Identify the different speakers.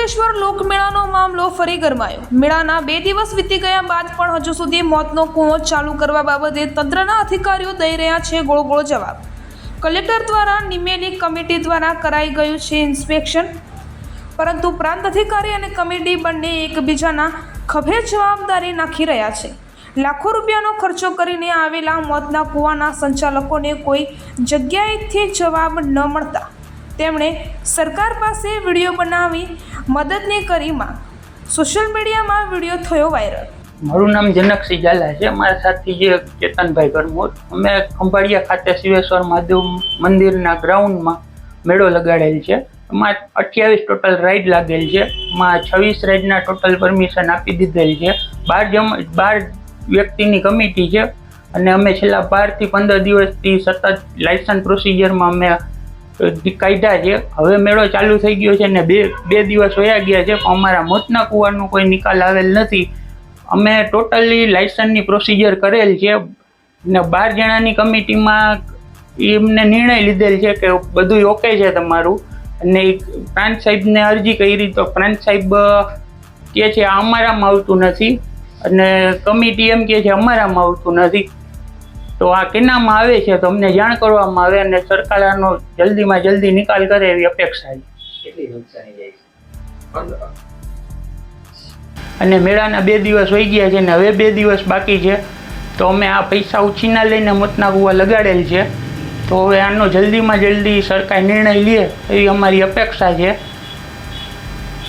Speaker 1: ત્રિમંગલેશ્વર લોકમેળાનો મામલો ફરી ગરમાયો। મેળાના 2 દિવસ વીતી ગયા બાદ પણ હજુ સુધી મોતનો કૂવો ચાલુ કરવા બાબતે તંત્રના અધિકારીઓ દઈ રહ્યા છે ગોળ ગોળ જવાબ। કલેક્ટર દ્વારા નિમેલી કમિટી દ્વારા કરાઈ ગયું છે ઇન્સ્પેક્શન, પરંતુ પ્રાંત અધિકારી અને કમિટી બંને એકબીજાના ખભે જવાબદારી નાખી રહ્યા છે। લાખો રૂપિયાનો ખર્ચો કરીને આવેલા મોતના કૂવાના સંચાલકોને કોઈ જગ્યાએથી જવાબ ન મળતા તેમણે સરકાર પાસે વિડીયો બનાવી મદદની કરી માંગ। સોશિયલ મીડિયામાં વિડીયો થયો વાયરલ।
Speaker 2: મારું નામ જનકસિંહ ઝાલા છે। મારા સાથી જે ચેતનભાઈ કરમોર, અમે ખંભાળિયા ખાતે શિવેશ્વર મહાદેવ મંદિરના ગ્રાઉન્ડમાં મેળો લગાડેલ છે। એમાં 28 ટોટલ રાઈડ લાગેલ છે। એમાં 26 રાઈડના ટોટલ પરમિશન આપી દીધેલ છે। 12 વ્યક્તિની કમિટી છે અને અમે છેલ્લા 12 થી 15 દિવસથી સતત લાયસન્સ પ્રોસિજરમાં અમે કાયદા છે। હવે મેળો ચાલુ થઈ ગયો છે ને બે દિવસ વયા ગયા છે, પણ અમારા મોતના કૂવાનો કોઈ નિકાલ આવેલ નથી। અમે ટોટલી લાયસન્સની પ્રોસિજર કરેલ છે ને 12 જણાની કમિટીમાં એમને નિર્ણય લીધેલ છે કે બધું ઓકે છે તમારું, અને પ્રાંત સાહેબને અરજી કરી તો પ્રાંત સાહેબ કહે છે અમારામાં આવતું નથી અને કમિટી એમ કહે છે અમારામાં આવતું નથી। તો આ કેનામાં આવે છે તો અમને જાણ કરવામાં આવે અને સરકાર આનો જલ્દીમાં જલ્દી નિકાલ કરે એવી અપેક્ષા છે।
Speaker 3: કેટલી નુકસાની જાય છે?
Speaker 2: અને મેળાના 2 દિવસ વહી ગયા છે ને હવે 2 દિવસ બાકી છે, તો અમે આ પૈસા ઉછીના લઈને મોતના કૂવા લગાડેલ છે। તો હવે આનો જલ્દીમાં જલ્દી સરકાર નિર્ણય લે એવી અમારી અપેક્ષા છે।